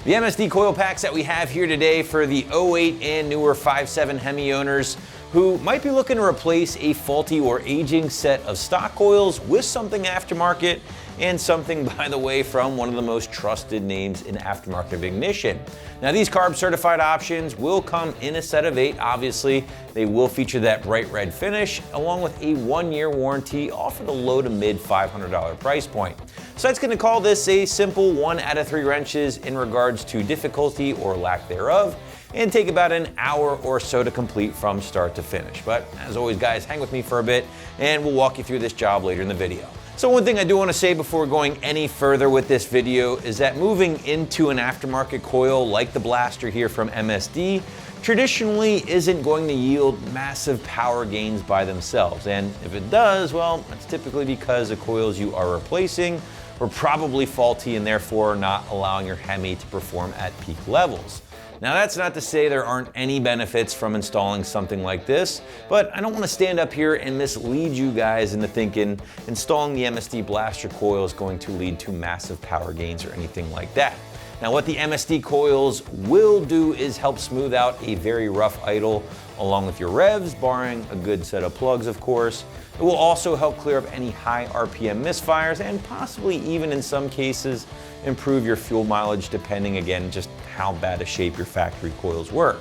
The MSD coil packs that we have here today for the 08 and newer 5.7 Hemi owners who might be looking to replace a faulty or aging set of stock coils with something aftermarket, and something, by the way, from one of the most trusted names in aftermarket ignition. Now, these carb certified options will come in a set of 8. Obviously, they will feature that bright red finish along with a 1-year warranty, off of the low to mid $500 price point. So that's going to call this a simple 1 out of 3 wrenches in regards to difficulty or lack thereof, and take about an hour or so to complete from start to finish. But as always, guys, hang with me for a bit and we'll walk you through this job later in the video. So one thing I do want to say before going any further with this video is that moving into an aftermarket coil like the Blaster here from MSD traditionally isn't going to yield massive power gains by themselves. And if it does, well, it's typically because the coils you are replacing were probably faulty and therefore not allowing your Hemi to perform at peak levels. Now, that's not to say there aren't any benefits from installing something like this, but I don't want to stand up here and mislead you guys into thinking installing the MSD Blaster coil is going to lead to massive power gains or anything like that. Now, what the MSD coils will do is help smooth out a very rough idle along with your revs, barring a good set of plugs, of course. It will also help clear up any high RPM misfires and possibly even in some cases improve your fuel mileage, depending again just how bad a shape your factory coils were.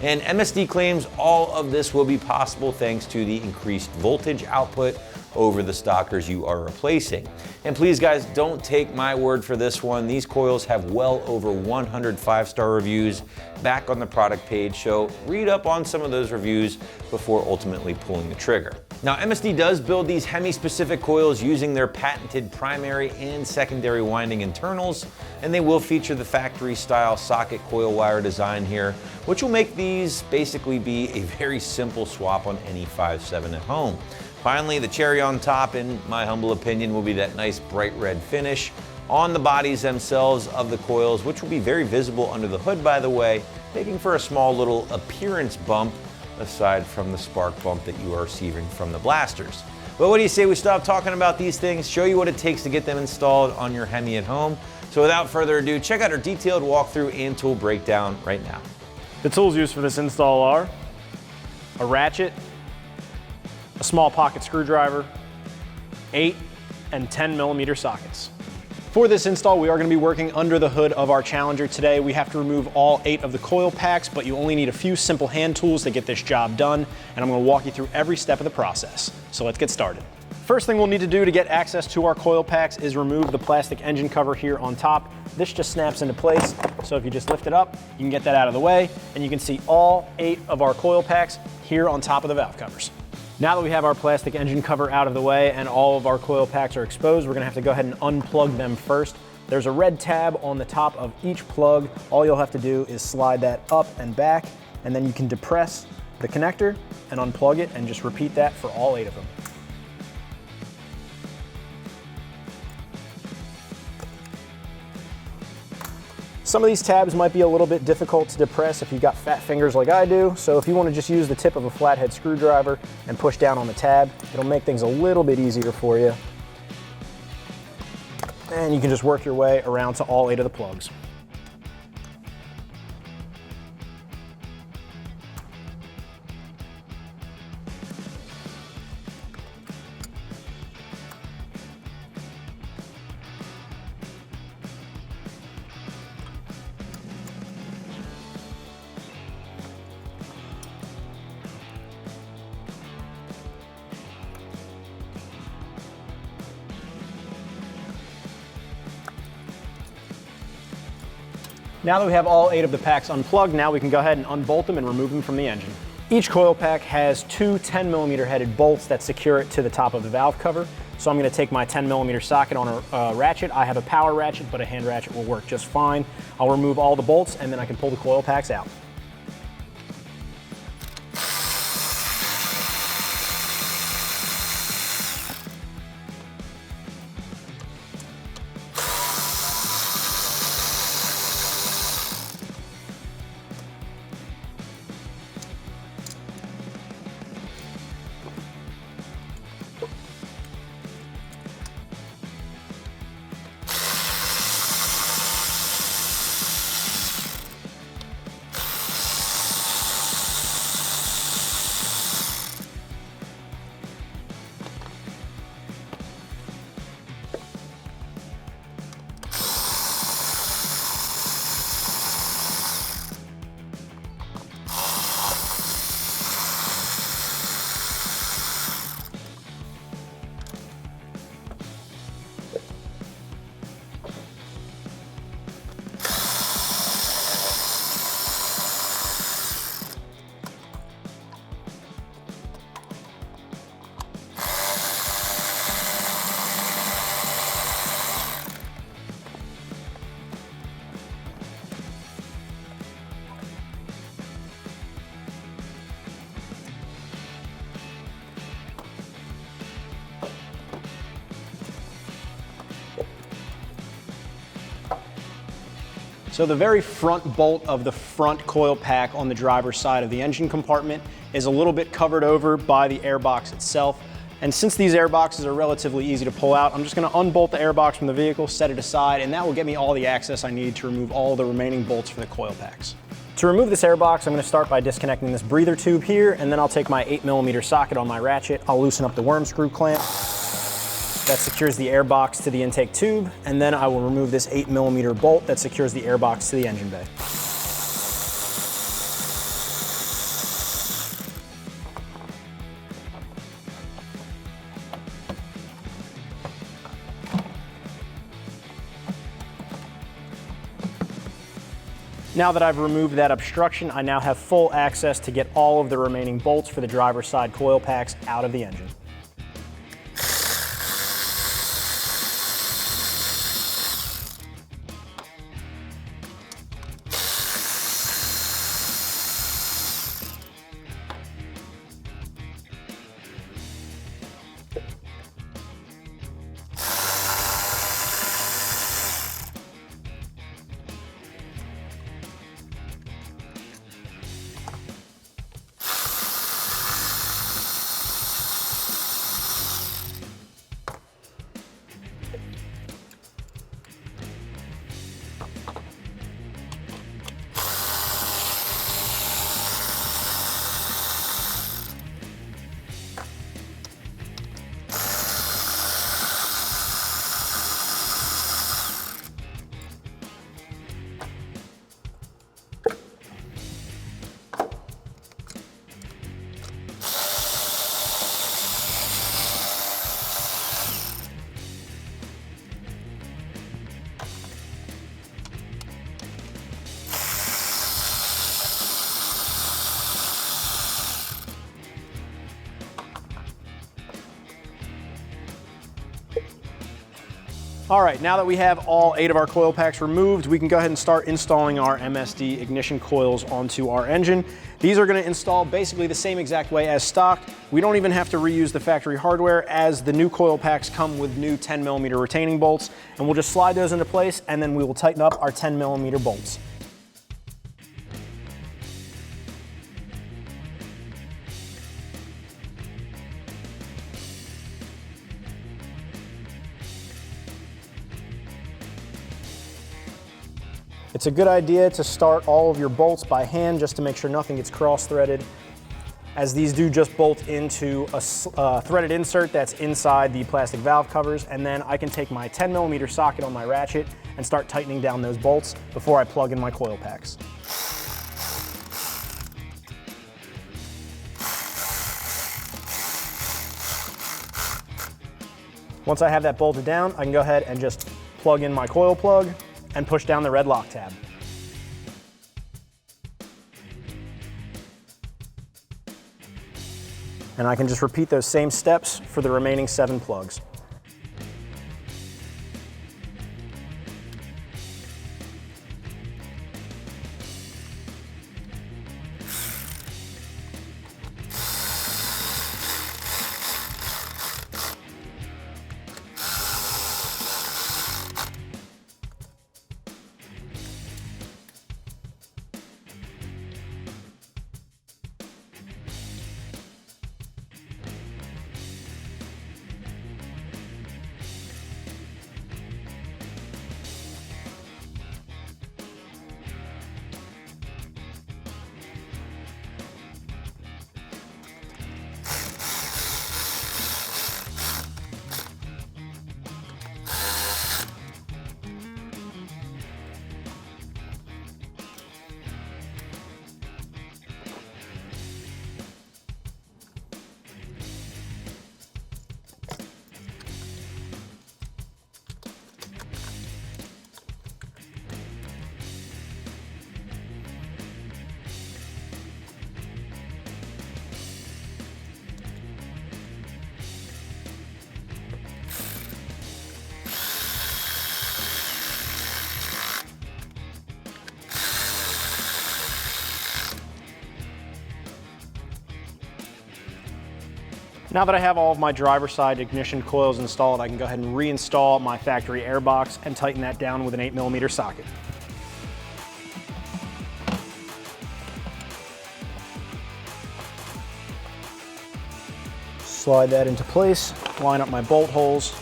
And MSD claims all of this will be possible thanks to the increased voltage output over the stockers you are replacing. And please guys, don't take my word for this one. These coils have well over 100 5-star reviews back on the product page, so read up on some of those reviews before ultimately pulling the trigger. Now, MSD does build these Hemi-specific coils using their patented primary and secondary winding internals, and they will feature the factory-style socket coil wire design here, which will make these basically be a very simple swap on any 5.7 at home. Finally, the cherry on top, in my humble opinion, will be that nice bright red finish on the bodies themselves of the coils, which will be very visible under the hood, by the way, making for a small little appearance bump aside from the spark bump that you are receiving from the Blasters. But what do you say we stop talking about these things, show you what it takes to get them installed on your Hemi at home? So without further ado, check out our detailed walkthrough and tool breakdown right now. The tools used for this install are a ratchet, a small pocket screwdriver, 8 and 10 millimeter sockets. For this install, we are going to be working under the hood of our Challenger today. We have to remove all 8 of the coil packs, but you only need a few simple hand tools to get this job done, and I'm going to walk you through every step of the process. So let's get started. First thing we'll need to do to get access to our coil packs is remove the plastic engine cover here on top. This just snaps into place, so if you just lift it up, you can get that out of the way, and you can see all 8 of our coil packs here on top of the valve covers. Now that we have our plastic engine cover out of the way and all of our coil packs are exposed, we're gonna have to go ahead and unplug them first. There's a red tab on the top of each plug. All you'll have to do is slide that up and back, and then you can depress the connector and unplug it, and just repeat that for all 8 of them. Some of these tabs might be a little bit difficult to depress if you've got fat fingers like I do, so if you want to just use the tip of a flathead screwdriver and push down on the tab, it'll make things a little bit easier for you. And you can just work your way around to all 8 of the plugs. Now that we have all 8 of the packs unplugged, now we can go ahead and unbolt them and remove them from the engine. Each coil pack has 2 10mm headed bolts that secure it to the top of the valve cover. So I'm going to take my 10mm socket on a ratchet. I have a power ratchet, but a hand ratchet will work just fine. I'll remove all the bolts and then I can pull the coil packs out. So the very front bolt of the front coil pack on the driver's side of the engine compartment is a little bit covered over by the airbox itself. And since these airboxes are relatively easy to pull out, I'm just going to unbolt the airbox from the vehicle, set it aside, and that will get me all the access I need to remove all the remaining bolts for the coil packs. To remove this airbox, I'm going to start by disconnecting this breather tube here, and then I'll take my 8mm socket on my ratchet. I'll loosen up the worm screw clamp. That secures the airbox to the intake tube, and then I will remove this 8mm bolt that secures the airbox to the engine bay. Now that I've removed that obstruction, I now have full access to get all of the remaining bolts for the driver's side coil packs out of the engine. All right, now that we have all 8 of our coil packs removed, we can go ahead and start installing our MSD ignition coils onto our engine. These are going to install basically the same exact way as stock. We don't even have to reuse the factory hardware, as the new coil packs come with new 10mm retaining bolts, and we'll just slide those into place, and then we will tighten up our 10mm bolts. It's a good idea to start all of your bolts by hand just to make sure nothing gets cross-threaded, as these do just bolt into a threaded insert that's inside the plastic valve covers, and then I can take my 10mm socket on my ratchet and start tightening down those bolts before I plug in my coil packs. Once I have that bolted down, I can go ahead and just plug in my coil plug and push down the red lock tab. And I can just repeat those same steps for the remaining 7 plugs. Now that I have all of my driver side ignition coils installed, I can go ahead and reinstall my factory airbox and tighten that down with an 8mm socket. slide that into place, line up my bolt holes,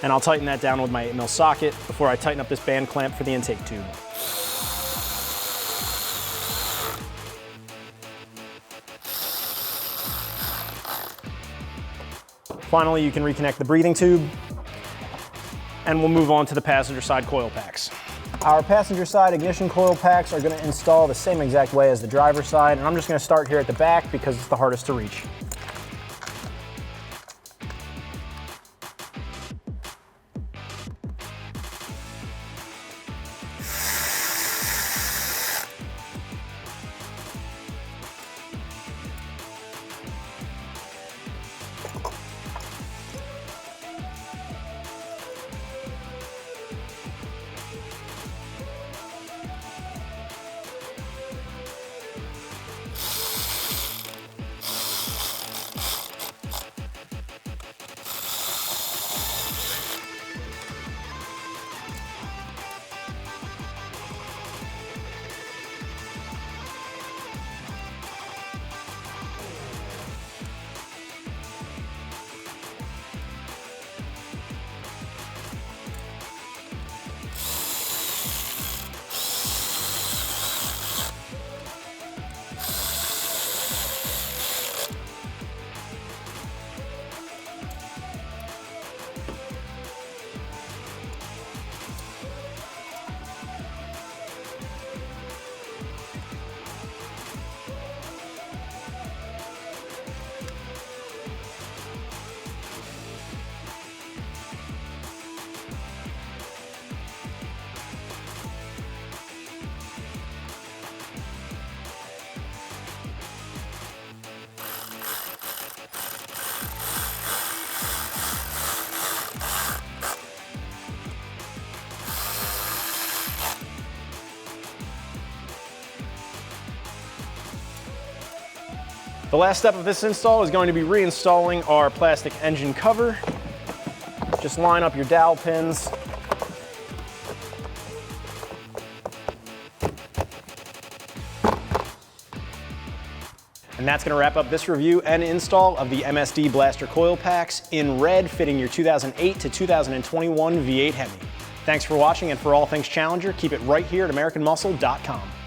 and I'll tighten that down with my 8mm socket before I tighten up this band clamp for the intake tube. Finally, you can reconnect the breathing tube, and we'll move on to the passenger side coil packs. Our passenger side ignition coil packs are going to install the same exact way as the driver side, and I'm just going to start here at the back because it's the hardest to reach. The last step of this install is going to be reinstalling our plastic engine cover. Just line up your dowel pins. And that's going to wrap up this review and install of the MSD Blaster coil packs in red, fitting your 2008 to 2021 V8 Hemi. Thanks for watching, and for all things Challenger, keep it right here at AmericanMuscle.com.